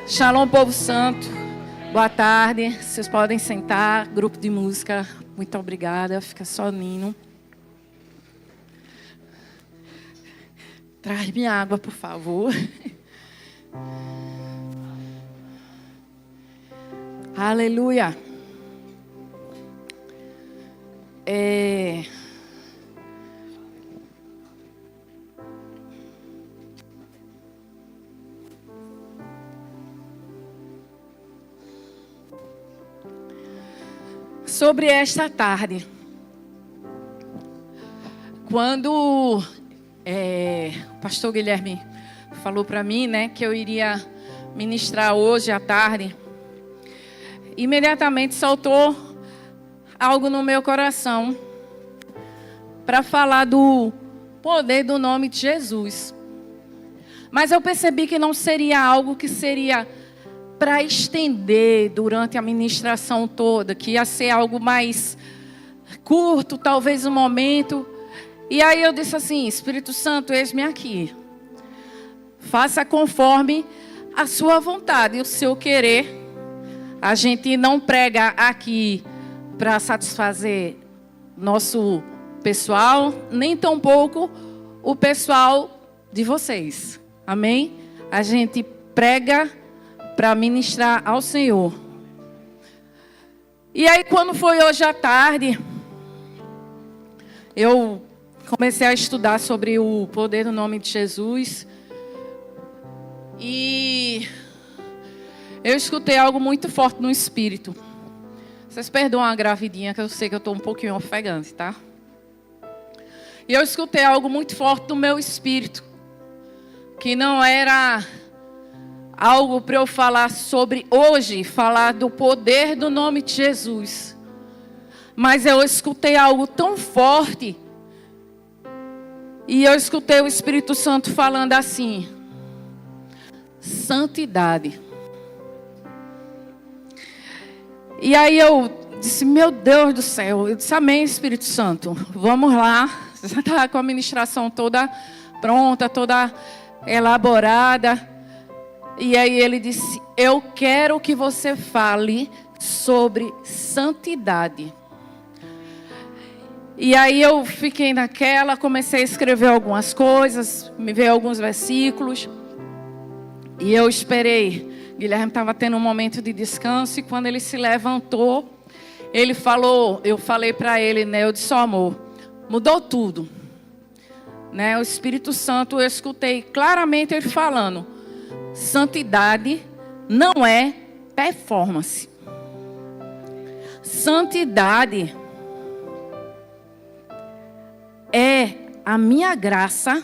Shalom, povo santo. Boa tarde. Vocês podem sentar. Grupo de música, muito obrigada. Fica só Nino. Traz minha água, por favor. Aleluia. Sobre esta tarde, quando o pastor Guilherme falou para mim, né, que eu iria ministrar hoje à tarde, imediatamente saltou algo no meu coração para falar do poder do nome de Jesus. Mas eu percebi que não seria algo que seria para estender durante a ministração toda, que ia ser algo mais curto, talvez um momento. E aí eu disse assim: Espírito Santo, eis-me aqui. Faça conforme a sua vontade e o seu querer. A gente não prega aqui para satisfazer nosso pessoal, nem tampouco o pessoal de vocês. Amém? A gente prega para ministrar ao Senhor. E aí, quando foi hoje à tarde, eu comecei a estudar sobre o poder do nome de Jesus. E eu escutei algo muito forte no espírito. Vocês perdoam a gravidinha, que eu sei que eu estou um pouquinho ofegante, tá? E eu escutei algo muito forte no meu espírito, que não era algo para eu falar sobre hoje, falar do poder do nome de Jesus. Mas eu escutei algo tão forte. E eu escutei o Espírito Santo falando assim: santidade. E aí eu disse: meu Deus do céu. Eu disse: amém, Espírito Santo. Vamos lá. Você já está com a ministração toda pronta, toda elaborada. E aí ele disse: eu quero que você fale sobre santidade. E aí eu fiquei naquela, comecei a escrever algumas coisas, me veio alguns versículos. E eu esperei. Guilherme estava tendo um momento de descanso e quando ele se levantou, ele falou, eu falei para ele, né, eu disse: amor, mudou tudo. Né, o Espírito Santo, eu escutei claramente ele falando: santidade não é performance. Santidade é a minha graça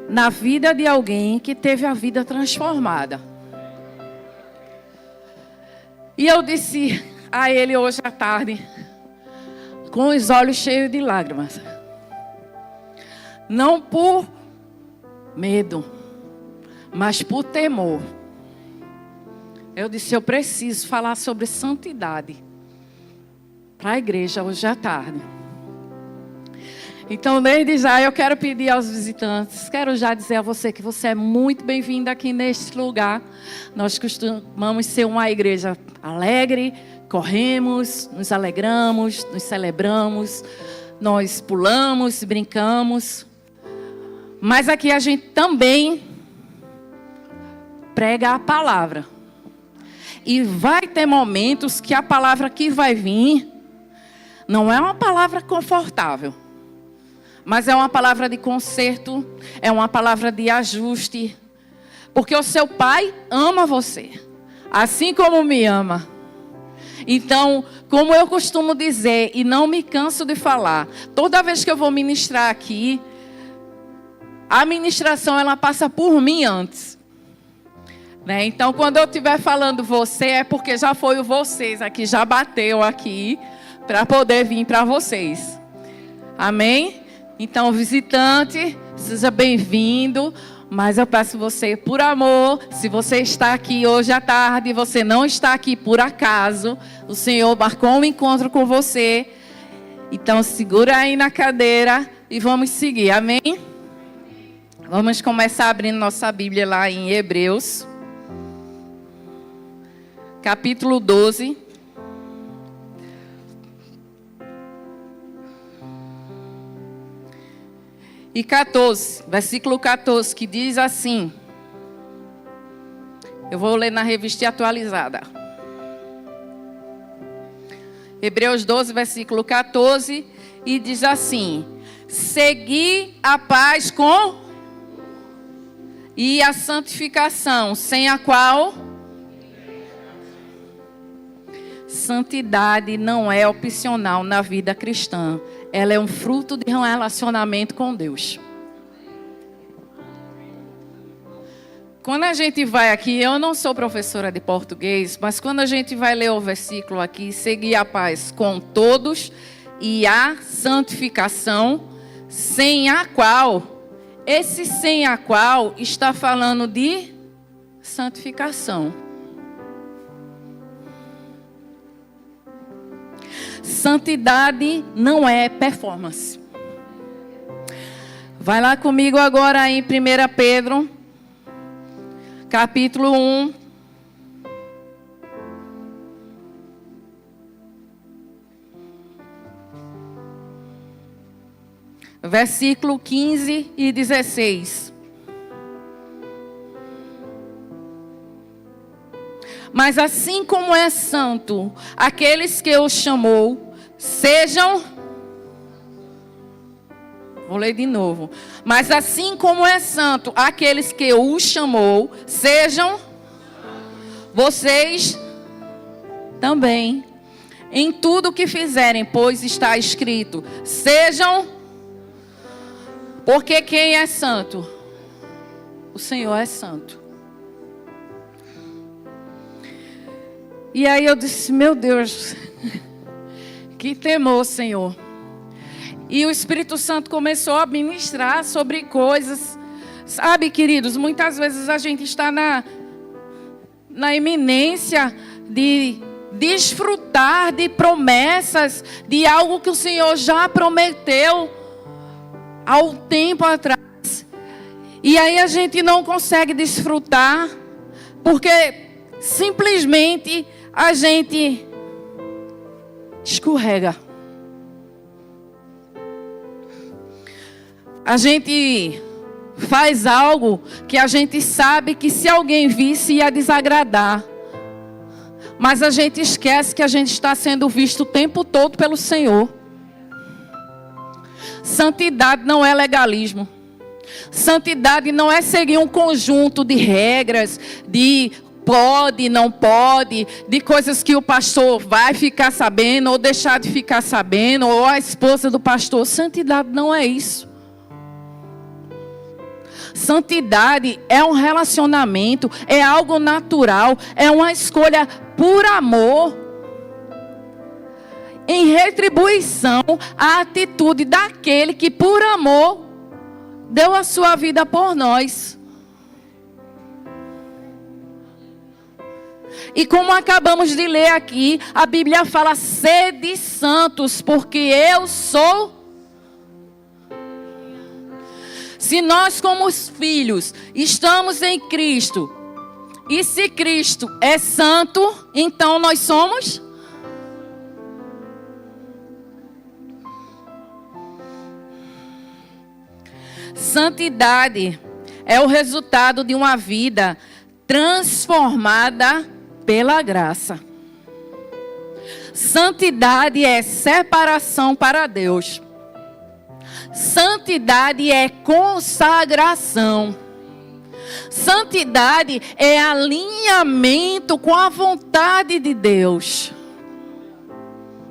na vida de alguém que teve a vida transformada. E eu disse a ele hoje à tarde, com os olhos cheios de lágrimas, não por medo, mas por temor. Eu disse: eu preciso falar sobre santidade para a igreja hoje à tarde. Então, desde já, eu quero pedir aos visitantes, quero já dizer a você que você é muito bem-vindo aqui neste lugar. Nós costumamos ser uma igreja alegre, corremos, nos alegramos, nos celebramos, nós pulamos, brincamos. Mas aqui a gente também prega a palavra. E vai ter momentos que a palavra que vai vir não é uma palavra confortável, mas é uma palavra de conserto, é uma palavra de ajuste. Porque o seu pai ama você, assim como me ama. Então, como eu costumo dizer, e não me canso de falar, toda vez que eu vou ministrar aqui, a ministração ela passa por mim antes. Né? Então, quando eu estiver falando você, é porque já foi o vocês aqui, já bateu aqui, para poder vir para vocês. Amém? Então, visitante, seja bem-vindo. Mas eu peço você, por amor, se você está aqui hoje à tarde, você não está aqui por acaso, o Senhor marcou um encontro com você. Então, segura aí na cadeira e vamos seguir. Amém? Vamos começar abrindo nossa Bíblia lá em Hebreus. capítulo 12. E 14, versículo 14, que diz assim. Eu vou ler na revista atualizada. Hebreus 12, versículo 14, e diz assim: segui a paz com e a santificação, sem a qual santidade não é opcional na vida cristã. Ela é um fruto de um relacionamento com Deus. Quando a gente vai aqui, eu não sou professora de português, mas quando a gente vai ler o versículo aqui, seguir a paz com todos e a santificação, sem a qual, esse sem a qual está falando de santificação. Santidade não é performance. Vai lá comigo agora em 1 Pedro, capítulo 1. Versículo 15 e 16. Mas assim como é santo aqueles que o chamou, sejam... Vou ler de novo. Mas assim como é santo aqueles que o chamou, sejam vocês também. Em tudo que fizerem, pois está escrito, sejam... Porque quem é santo? O Senhor é santo. E aí eu disse, meu Deus, que temor, Senhor. E o Espírito Santo começou a ministrar sobre coisas. Sabe, queridos, muitas vezes a gente está na iminência de desfrutar de promessas, de algo que o Senhor já prometeu há um tempo atrás. E aí a gente não consegue desfrutar, porque simplesmente a gente escorrega. A gente faz algo que a gente sabe que se alguém visse ia desagradar. Mas a gente esquece que a gente está sendo visto o tempo todo pelo Senhor. Santidade não é legalismo. Santidade não é seguir um conjunto de regras, de pode, não pode, de coisas que o pastor vai ficar sabendo ou deixar de ficar sabendo, ou a esposa do pastor. Santidade não é isso. Santidade é um relacionamento, é algo natural, é uma escolha por amor, em retribuição à atitude daquele que por amor deu a sua vida por nós. E como acabamos de ler aqui, a Bíblia fala, sede santos, porque eu sou. Se nós como os filhos estamos em Cristo, e se Cristo é santo, então nós somos. Santidade é o resultado de uma vida transformada pela graça. Santidade é separação para Deus. Santidade é consagração. Santidade é alinhamento com a vontade de Deus.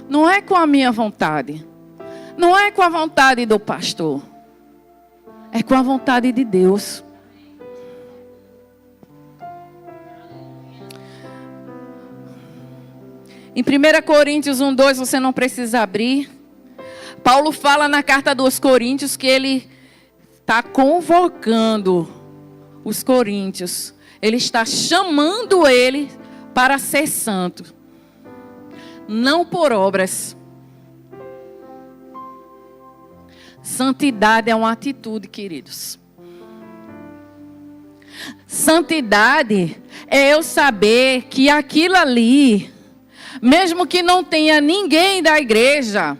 Não é com a minha vontade. Não é com a vontade do pastor. É com a vontade de Deus. Em 1 Coríntios 1:2, você não precisa abrir. Paulo fala na carta dos Coríntios que ele está convocando os coríntios. Ele está chamando ele para ser santo. Não por obras. Santidade é uma atitude, queridos. Santidade É eu saber que aquilo ali, mesmo que não tenha ninguém da igreja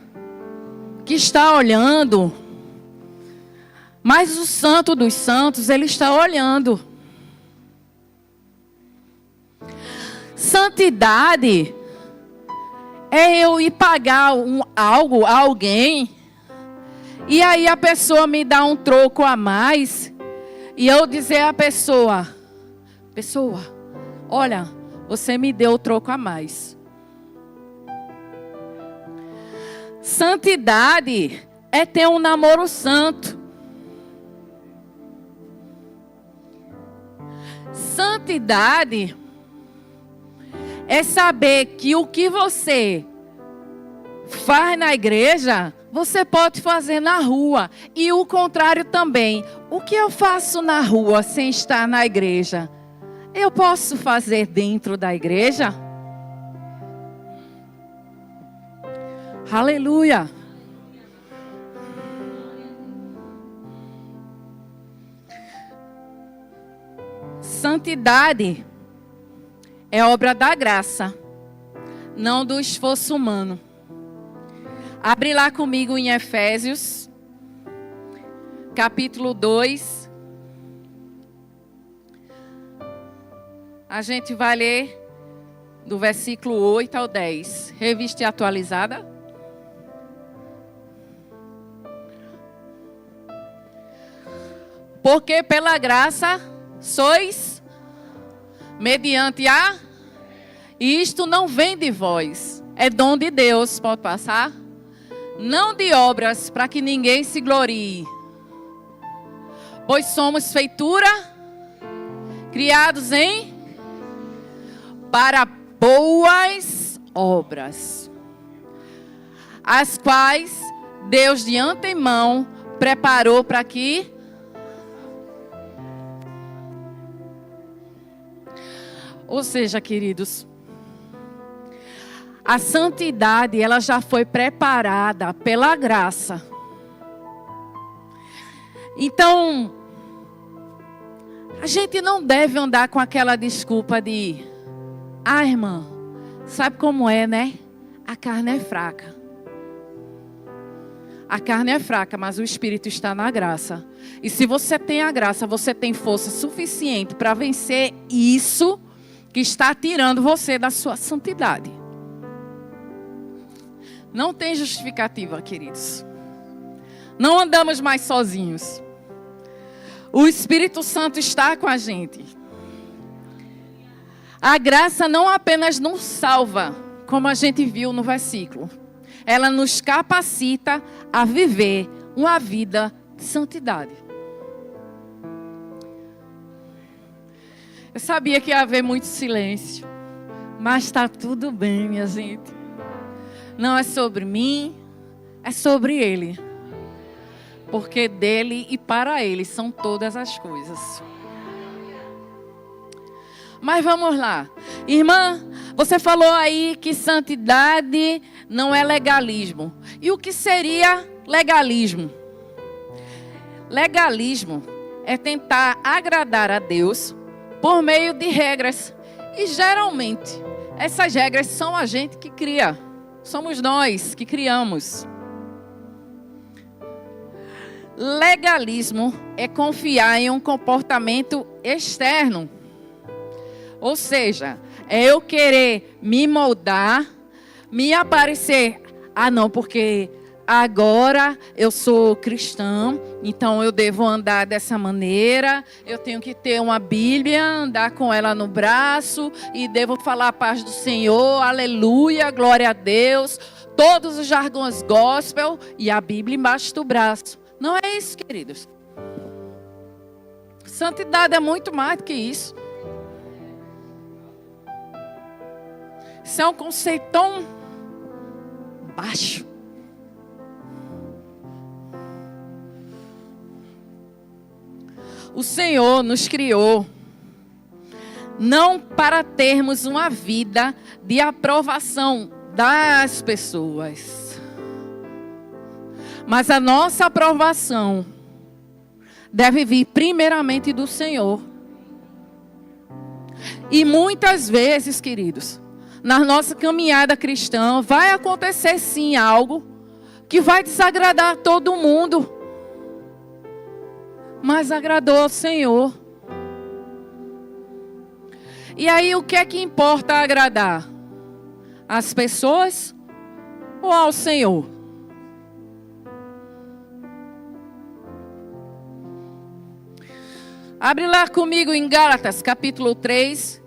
que está olhando, mas o Santo dos Santos, ele está olhando. Santidade é eu ir pagar algo a alguém, e aí a pessoa me dá um troco a mais, e eu dizer à pessoa, olha, você me deu o troco a mais. Santidade é ter um namoro santo. Santidade é saber que o que você faz na igreja, você pode fazer na rua. E o contrário também. O que eu faço na rua sem estar na igreja, eu posso fazer dentro da igreja? Aleluia! Santidade é obra da graça, não do esforço humano. Abre lá comigo em Efésios, capítulo 2. A gente vai ler do versículo 8 ao 10. Revista atualizada. Porque pela graça sois mediante a... E isto não vem de vós, é dom de Deus, pode passar? Não de obras, para que ninguém se glorie. Pois somos feitura, criados para boas obras, as quais Deus de antemão preparou para que... Ou seja, queridos, a santidade, ela já foi preparada pela graça. Então, a gente não deve andar com aquela desculpa de... Ah, irmã, sabe como é, né? A carne é fraca. A carne é fraca, mas o Espírito está na graça. E se você tem a graça, você tem força suficiente para vencer isso que está tirando você da sua santidade. Não tem justificativa, queridos. Não andamos mais sozinhos. O Espírito Santo está com a gente. A graça não apenas nos salva, como a gente viu no versículo. Ela nos capacita a viver uma vida de santidade. Eu sabia que ia haver muito silêncio, mas está tudo bem, minha gente. Não é sobre mim, é sobre Ele. Porque dele e para Ele são todas as coisas. Mas vamos lá. Irmã, você falou aí que santidade não é legalismo. E o que seria legalismo? Legalismo é tentar agradar a Deus por meio de regras. E geralmente, essas regras são a gente que cria. Somos nós que criamos. Legalismo é confiar em um comportamento externo. Ou seja, é eu querer me moldar, me aparecer. Ah, não, porque agora eu sou cristã, então eu devo andar dessa maneira. Eu tenho que ter uma Bíblia, andar com ela no braço e devo falar a paz do Senhor, aleluia, glória a Deus. Todos os jargões gospel e a Bíblia embaixo do braço. Não é isso, queridos. Santidade é muito mais do que isso. Isso é um conceito tão baixo. O Senhor nos criou não para termos uma vida de aprovação das pessoas, mas a nossa aprovação deve vir primeiramente do Senhor. E muitas vezes, queridos, na nossa caminhada cristã, vai acontecer sim algo que vai desagradar todo mundo. Mas agradou ao Senhor. E aí, o que é que importa agradar? As pessoas ou ao Senhor? Abre lá comigo em Gálatas, capítulo 3.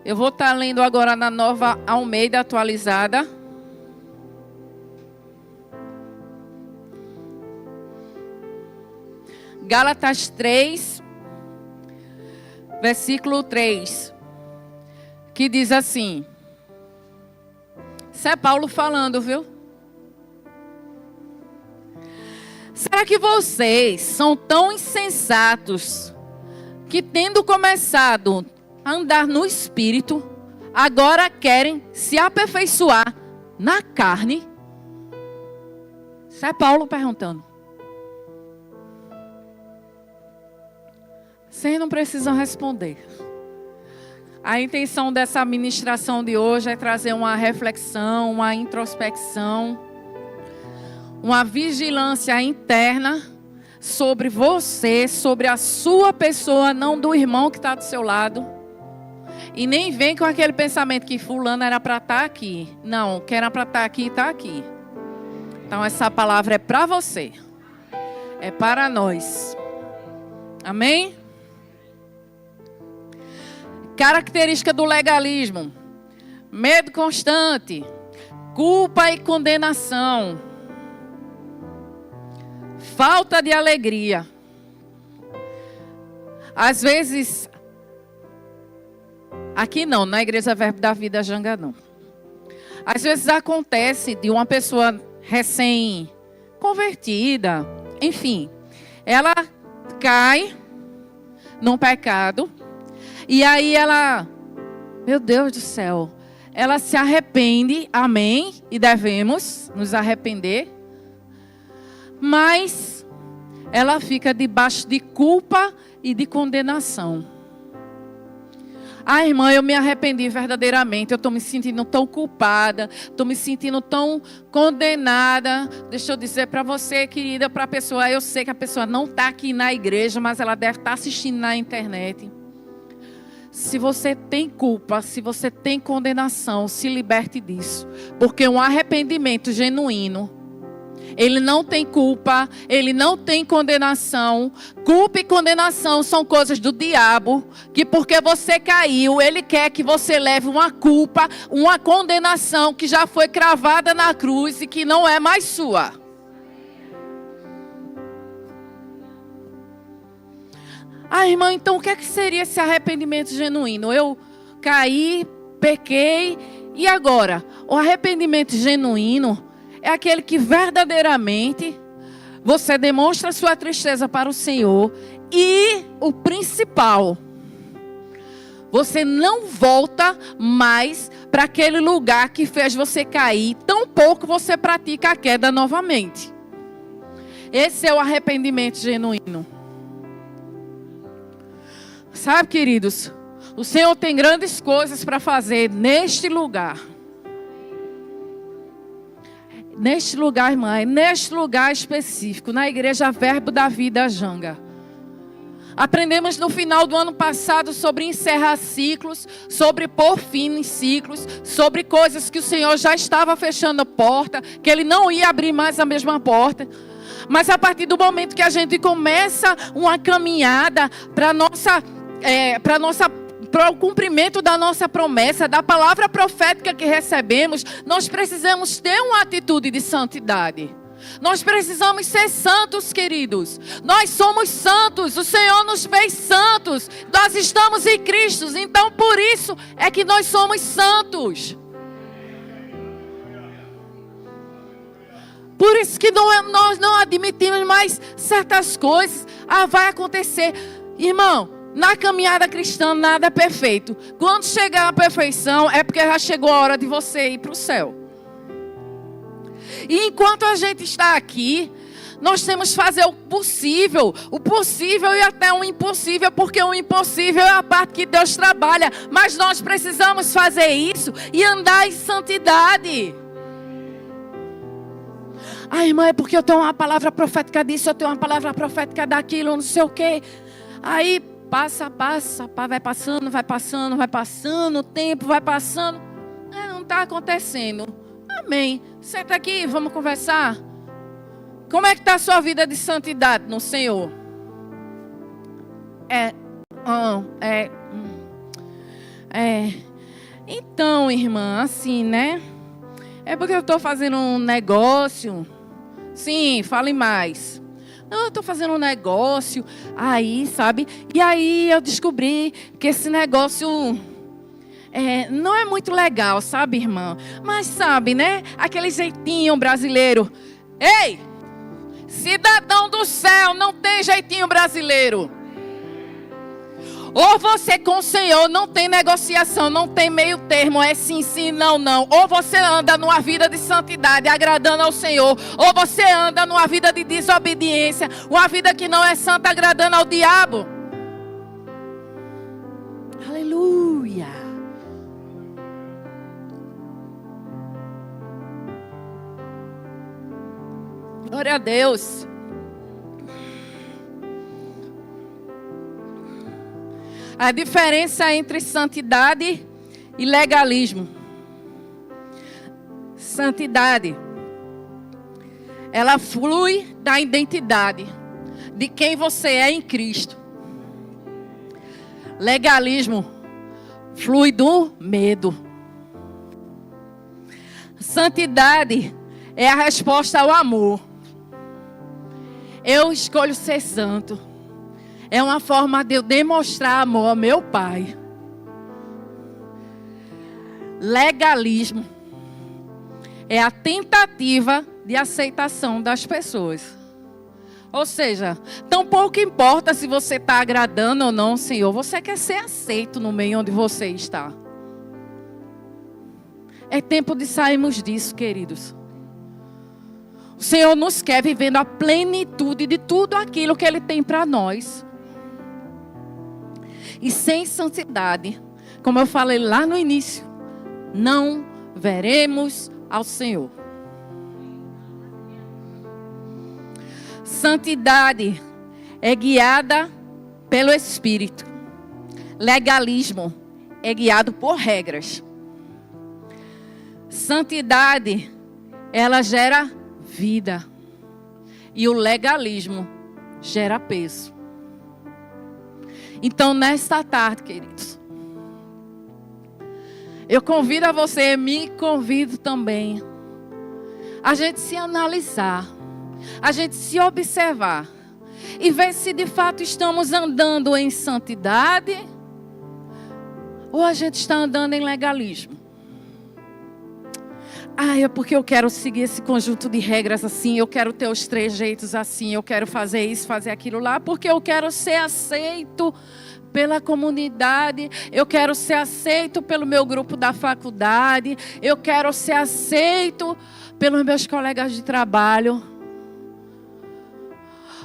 Eu vou estar lendo agora na Nova Almeida atualizada. Gálatas 3, versículo 3. Que diz assim. Isso é Paulo falando, viu? Será que vocês são tão insensatos que, tendo começado a andar no Espírito, agora querem se aperfeiçoar na carne? Isso é Paulo perguntando. Vocês não precisam responder. A intenção dessa ministração de hoje é trazer uma reflexão, uma introspecção, uma vigilância interna sobre você, sobre a sua pessoa, não do irmão que está do seu lado. E nem vem com aquele pensamento que fulano era para estar aqui. Não, quem era para estar aqui, está aqui. Então essa palavra é para você. É para nós. Amém? Característica do legalismo: medo constante, culpa e condenação, falta de alegria. Às vezes, aqui não, na Igreja Verbo da Vida Janga não. Às vezes acontece de uma pessoa recém-convertida, enfim, ela cai num pecado. E aí ela, meu Deus do céu, ela se arrepende, amém, e devemos nos arrepender. Mas ela fica debaixo de culpa e de condenação. Ah, irmã, eu me arrependi verdadeiramente, eu estou me sentindo tão culpada, estou me sentindo tão condenada. Deixa eu dizer para você, querida, para a pessoa, eu sei que a pessoa não está aqui na igreja, mas ela deve estar assistindo na internet. Se você tem culpa, se você tem condenação, se liberte disso. Porque um arrependimento genuíno, ele não tem culpa, ele não tem condenação. Culpa e condenação são coisas do diabo, que porque você caiu, ele quer que você leve uma culpa, uma condenação que já foi cravada na cruz e que não é mais sua. Ah, irmã, então o que é que seria esse arrependimento genuíno? Eu caí, pequei, e agora? O arrependimento genuíno é aquele que verdadeiramente você demonstra sua tristeza para o Senhor. E o principal, você não volta mais para aquele lugar que fez você cair. Tampouco você pratica a queda novamente. Esse é o arrependimento genuíno. Sabe, queridos, o Senhor tem grandes coisas para fazer neste lugar. Neste lugar, irmã, neste lugar específico, na Igreja Verbo da Vida Janga. Aprendemos no final do ano passado sobre encerrar ciclos, sobre pôr fim em ciclos, sobre coisas que o Senhor já estava fechando a porta, que Ele não ia abrir mais a mesma porta. Mas a partir do momento que a gente começa uma caminhada para o cumprimento da nossa promessa, da palavra profética que recebemos, nós precisamos ter uma atitude de santidade. Nós precisamos ser santos, queridos. Nós somos santos, o Senhor nos fez santos. Nós estamos em Cristo, então por isso é que nós somos santos. Por isso que nós não admitimos mais certas coisas. Ah, vai acontecer. Irmão, na caminhada cristã nada é perfeito. Quando chegar a perfeição é porque já chegou a hora de você ir para o céu. E enquanto a gente está aqui, Nós temos que fazer o possível e até o impossível, porque o impossível é a parte que Deus trabalha. Mas nós precisamos fazer isso e andar em santidade. Ah, irmã, é porque eu tenho uma palavra profética disso, eu tenho uma palavra profética daquilo, não sei o quê. Aí passa, vai passando, o tempo vai passando. Não está acontecendo. Amém. Senta aqui, vamos conversar. Como é que está a sua vida de santidade no Senhor? Então, irmã, assim, né? É porque eu estou fazendo um negócio. Sim, fale mais. Não, eu estou fazendo um negócio. Aí, sabe? E aí eu descobri que esse negócio não é muito legal, sabe, irmã? Mas sabe, né? Aquele jeitinho brasileiro. Ei! Cidadão do céu, não tem jeitinho brasileiro. Ou você com o Senhor não tem negociação, não tem meio termo, é sim, sim, não, não. Ou você anda numa vida de santidade, agradando ao Senhor, ou você anda numa vida de desobediência, uma vida que não é santa, agradando ao diabo. Aleluia. Glória a Deus. A diferença entre santidade e legalismo. Santidade, ela flui da identidade de quem você é em Cristo. Legalismo flui do medo. Santidade é a resposta ao amor. Eu escolho ser santo. É uma forma de eu demonstrar amor ao meu Pai. Legalismo é a tentativa de aceitação das pessoas. Ou seja, tão pouco importa se você está agradando ou não, Senhor. Você quer ser aceito no meio onde você está. É tempo de sairmos disso, queridos. O Senhor nos quer vivendo a plenitude de tudo aquilo que Ele tem para nós. E sem santidade, como eu falei lá no início, não veremos ao Senhor. Santidade é guiada pelo Espírito. Legalismo é guiado por regras. Santidade, ela gera vida. E o legalismo gera peso. Então, nesta tarde, queridos, eu convido a você, me convido também, a gente se analisar, a gente se observar e ver se de fato estamos andando em santidade ou a gente está andando em legalismo. É porque eu quero seguir esse conjunto de regras assim, eu quero ter os trejeitos assim, eu quero fazer isso, fazer aquilo lá, porque eu quero ser aceito pela comunidade, eu quero ser aceito pelo meu grupo da faculdade, eu quero ser aceito pelos meus colegas de trabalho.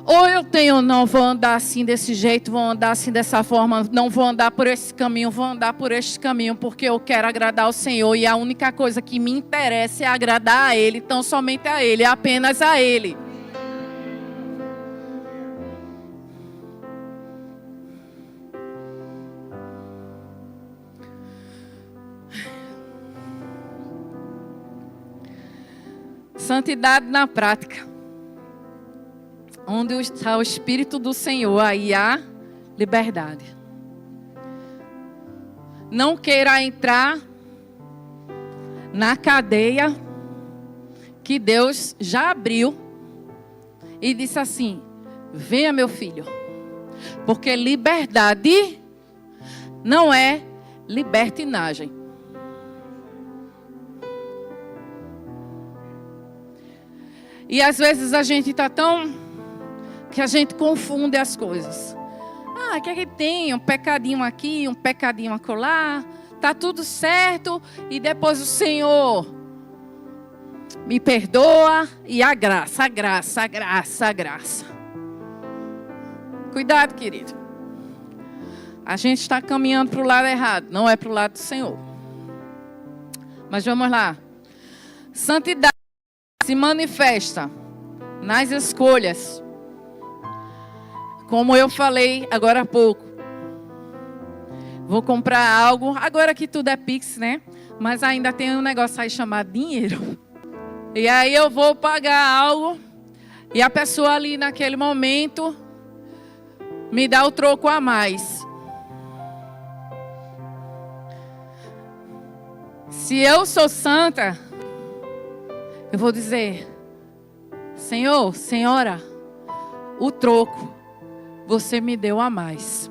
Ou eu tenho, não vou andar assim desse jeito, vou andar assim dessa forma, não vou andar por esse caminho, vou andar por este caminho, porque eu quero agradar ao Senhor. E a única coisa que me interessa é agradar a Ele, tão somente a Ele, apenas a Ele. Santidade na prática. Onde está o Espírito do Senhor, aí há liberdade. Não queira entrar na cadeia que Deus já abriu e disse assim: venha, meu filho, porque liberdade não é libertinagem. E às vezes a gente está tão que a gente confunde as coisas. Que é que tem um pecadinho aqui, um pecadinho acolá, tá tudo certo, e depois o Senhor Me perdoa e a graça, a graça, a graça, a graça. Cuidado, querido. A gente está caminhando para o lado errado, não é para o lado do Senhor. Mas vamos lá. Santidade se manifesta nas escolhas. Como eu falei agora há pouco. Vou comprar algo, agora que tudo é Pix, né? Mas ainda tem um negócio aí chamado dinheiro. E aí eu vou pagar algo e a pessoa ali naquele momento me dá o troco a mais. Se eu sou santa, eu vou dizer: Senhor, Senhora, o troco você me deu a mais.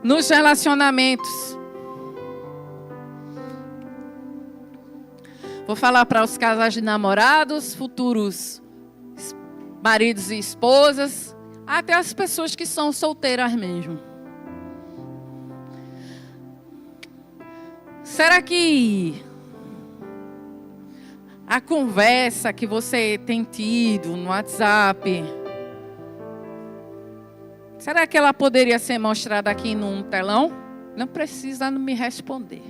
Nos relacionamentos, vou falar para os casais de namorados, futuros maridos e esposas, até as pessoas que são solteiras mesmo. Será que a conversa que você tem tido no WhatsApp, será que ela poderia ser mostrada aqui num telão? Não precisa me responder.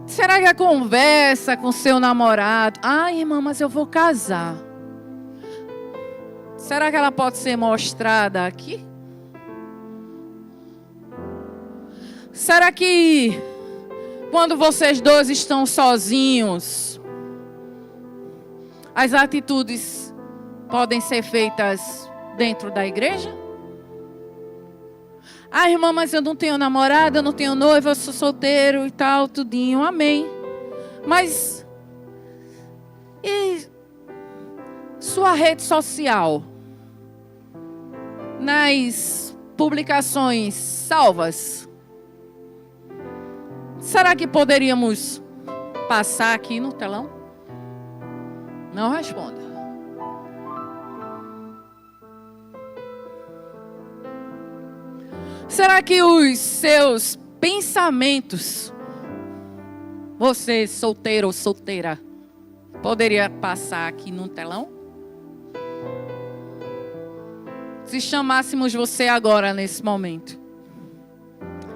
Será que a conversa com seu namorado, ai irmã, mas eu vou casar, será que ela pode ser mostrada aqui? Será que quando vocês dois estão sozinhos, as atitudes podem ser feitas dentro da igreja? Ah, irmã, mas eu não tenho namorada, eu não tenho noiva, eu sou solteiro e tal, tudinho, amém. Mas e sua rede social? Nas publicações salvas? Será que poderíamos passar aqui no telão? Não responda. Será que os seus pensamentos, você solteiro ou solteira, poderia passar aqui no telão? Se chamássemos você agora nesse momento.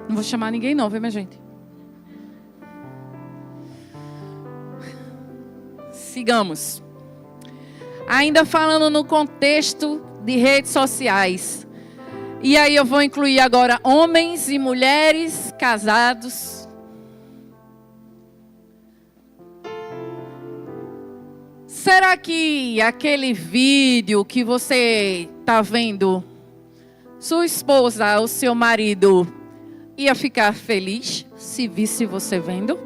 Não vou chamar ninguém não, viu minha gente? Sigamos. Ainda falando no contexto de redes sociais. E aí eu vou incluir agora homens e mulheres casados. Será que aquele vídeo que você está vendo, sua esposa ou seu marido ia ficar feliz se visse você vendo?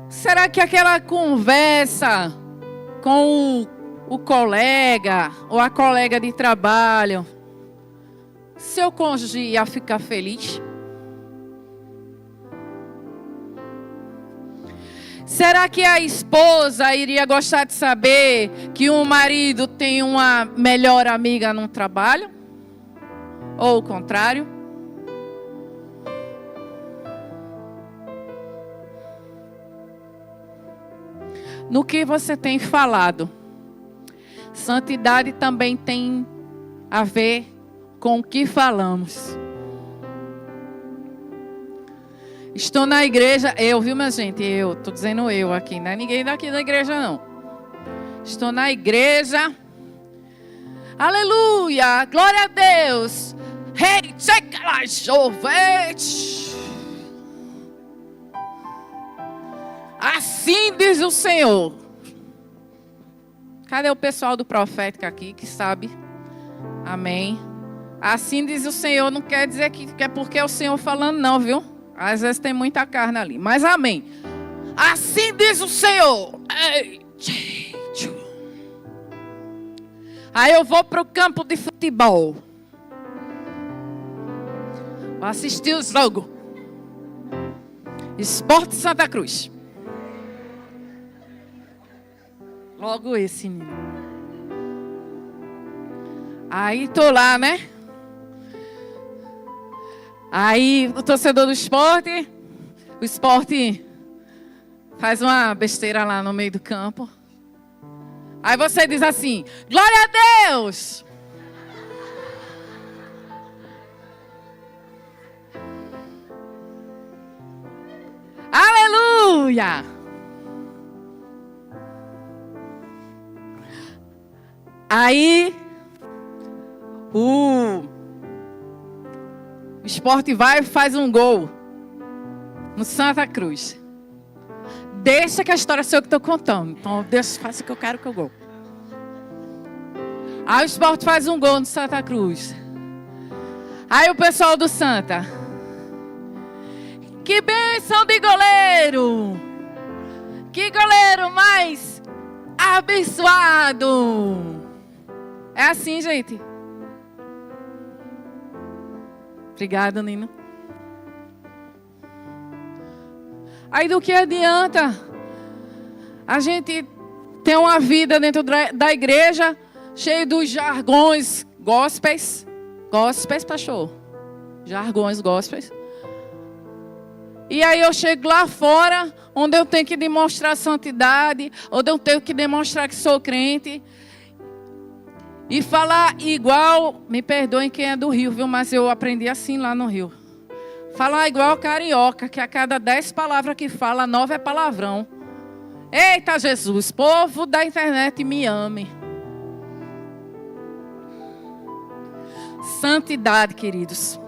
Será que aquela conversa com o colega ou a colega de trabalho, seu cônjuge ia ficar feliz? Será que a esposa iria gostar de saber que o marido tem uma melhor amiga no trabalho? Ou o contrário? No que você tem falado? Santidade também tem a ver com o que falamos. Estou na igreja, viu minha gente? Estou dizendo eu aqui, não é ninguém daqui da igreja não. Estou na igreja. Aleluia, glória a Deus. Hey, checa lá, chovete. Assim diz o Senhor. Cadê o pessoal do profético aqui que sabe? Amém. Assim diz o Senhor, não quer dizer que é porque é o Senhor falando não, viu? Às vezes tem muita carne ali, mas amém. Assim diz o Senhor. Aí eu vou para o campo de futebol. Vou assistir o jogo. Esporte Santa Cruz. Logo esse, menino. Aí tô lá, né? Aí o torcedor do esporte, o esporte faz uma besteira lá no meio do campo. Aí você diz assim: glória a Deus! Aleluia! Aí o esporte vai e faz um gol no Santa Cruz. Deixa que a história sou eu que estou contando. Então, faça o que eu quero que eu gol. Aí o esporte faz um gol no Santa Cruz. Aí o pessoal do Santa: que bênção de goleiro! Que goleiro mais abençoado! É assim, gente. Obrigada, Nino. Aí do que adianta a gente ter uma vida dentro da igreja cheia dos jargões gospels, pastor, jargões gospels. E aí eu chego lá fora, onde eu tenho que demonstrar santidade, onde eu tenho que demonstrar que sou crente, e falar igual, me perdoem quem é do Rio, viu? Mas eu aprendi assim lá no Rio. Falar igual carioca, que a cada 10 palavras que fala, 9 é palavrão. Eita Jesus, povo da internet, me ame. Santidade, queridos.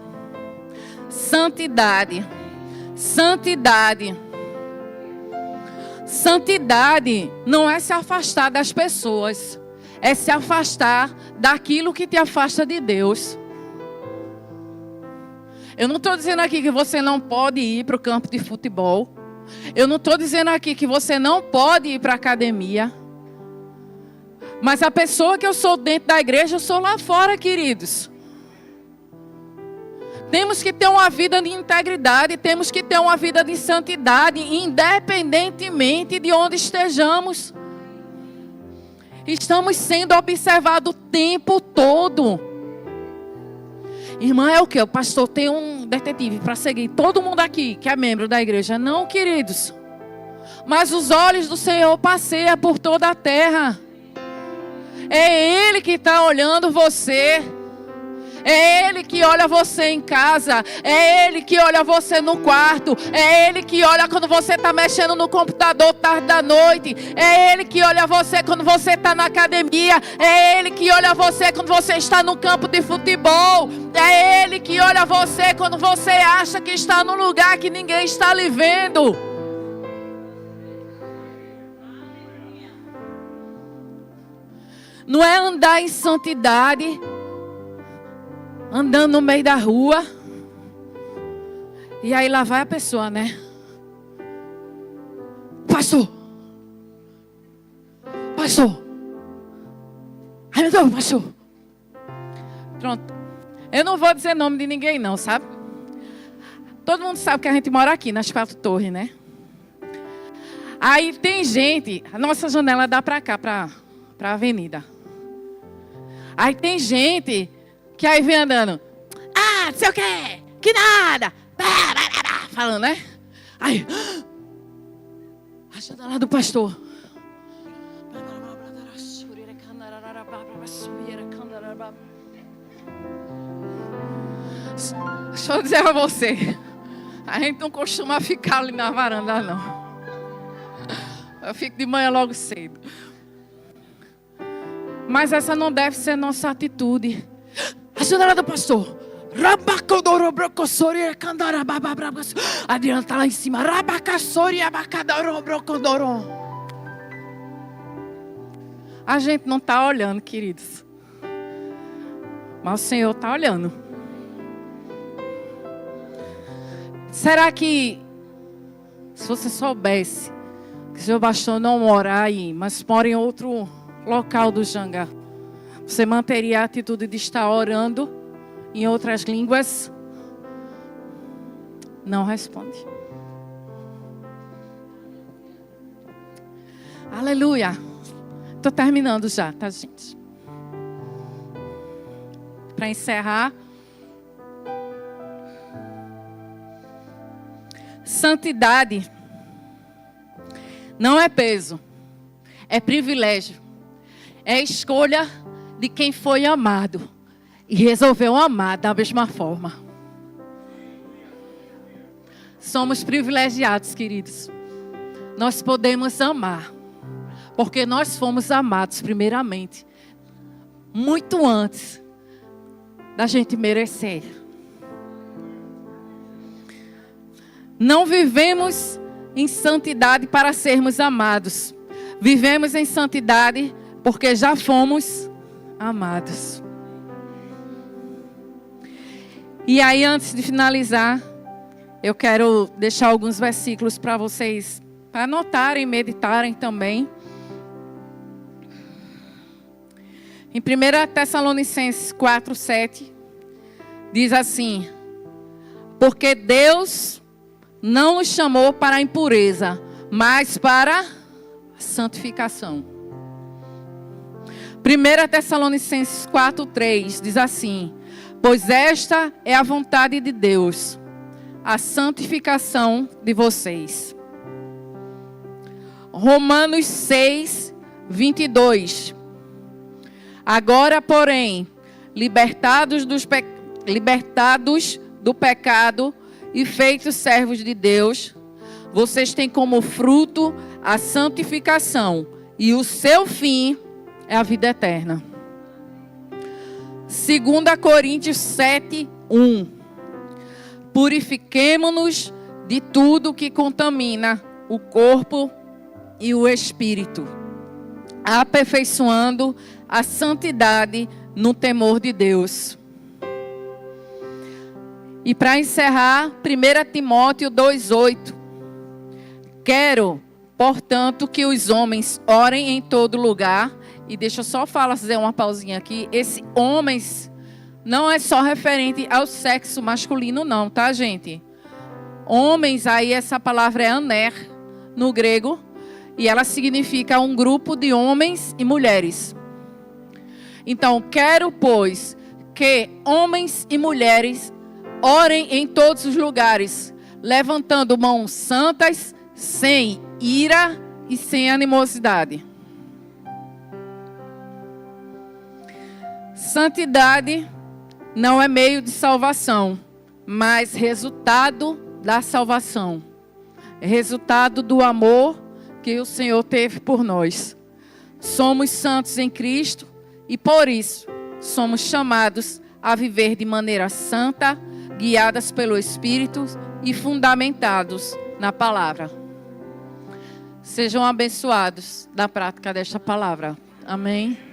Santidade. Santidade. Santidade não é se afastar das pessoas. É se afastar daquilo que te afasta de Deus. Eu não estou dizendo aqui que você não pode ir para o campo de futebol. Eu não estou dizendo aqui que você não pode ir para a academia. Mas a pessoa que eu sou dentro da igreja, eu sou lá fora, queridos. Temos que ter uma vida de integridade, temos que ter uma vida de santidade, independentemente de onde estejamos. Estamos sendo observados o tempo todo. Irmã, é o quê? O pastor tem um detetive para seguir todo mundo aqui que é membro da igreja. Não, queridos. Mas os olhos do Senhor passeiam por toda a terra. É Ele que está olhando você. É Ele que olha você em casa. É Ele que olha você no quarto. É Ele que olha quando você está mexendo no computador tarde da noite. É Ele que olha você quando você está na academia. É Ele que olha você quando você está no campo de futebol. É Ele que olha você quando você acha que está num lugar que ninguém está lhe vendo. Não é andar em santidade andando no meio da rua. E aí lá vai a pessoa, né? Pastor. Ai meu Deus, pastor. Pronto. Eu não vou dizer nome de ninguém não, sabe? Todo mundo sabe que a gente mora aqui nas 4 torres, né? Aí tem gente, a nossa janela dá pra cá, pra avenida. Aí tem gente que aí vem andando. Ah, não sei o quê, que nada. Falando, né? Aí, a janela do pastor. Deixa eu dizer a você. A gente não costuma ficar ali na varanda, não. Eu fico de manhã logo cedo. Mas essa não deve ser nossa atitude. A janela do pastor. Adriana está lá em cima. A gente não está olhando, queridos. Mas o Senhor está olhando. Será que, se você soubesse que seu pastor não mora aí, mas mora em outro local do Janga, você manteria a atitude de estar orando em outras línguas? Não responde. Aleluia. Estou terminando já, tá, gente? Para encerrar. Santidade não é peso, é privilégio. É escolha de quem foi amado e resolveu amar da mesma forma. Somos privilegiados, queridos. Nós podemos amar, porque nós fomos amados primeiramente, muito antes da gente merecer. Não vivemos em santidade para sermos amados. Vivemos em santidade porque já fomos amados. E aí, antes de finalizar, eu quero deixar alguns versículos para vocês, para anotarem, meditarem também. Em 1 Tessalonicenses 4:7, diz assim: porque Deus não nos chamou para a impureza, mas para a santificação. 1 Tessalonicenses 4:3 diz assim: pois esta é a vontade de Deus, a santificação de vocês. Romanos 6:22. Agora, porém, libertados do pecado e feitos servos de Deus, vocês têm como fruto a santificação, e o seu fim é a vida eterna. 2 Coríntios 7:1. Purifiquemo-nos de tudo que contamina o corpo e o espírito, aperfeiçoando a santidade no temor de Deus. E para encerrar, 1 Timóteo 2:8. Quero, portanto, que os homens orem em todo lugar. E deixa eu só fazer uma pausinha aqui. Esse homens não é só referente ao sexo masculino não, tá, gente? Homens, aí essa palavra é aner no grego. E ela significa um grupo de homens e mulheres. Então, quero, pois, que homens e mulheres orem em todos os lugares, levantando mãos santas, sem ira e sem animosidade. Santidade não é meio de salvação, mas resultado da salvação. É resultado do amor que o Senhor teve por nós. Somos santos em Cristo e por isso somos chamados a viver de maneira santa, guiadas pelo Espírito e fundamentados na palavra. Sejam abençoados na prática desta palavra. Amém.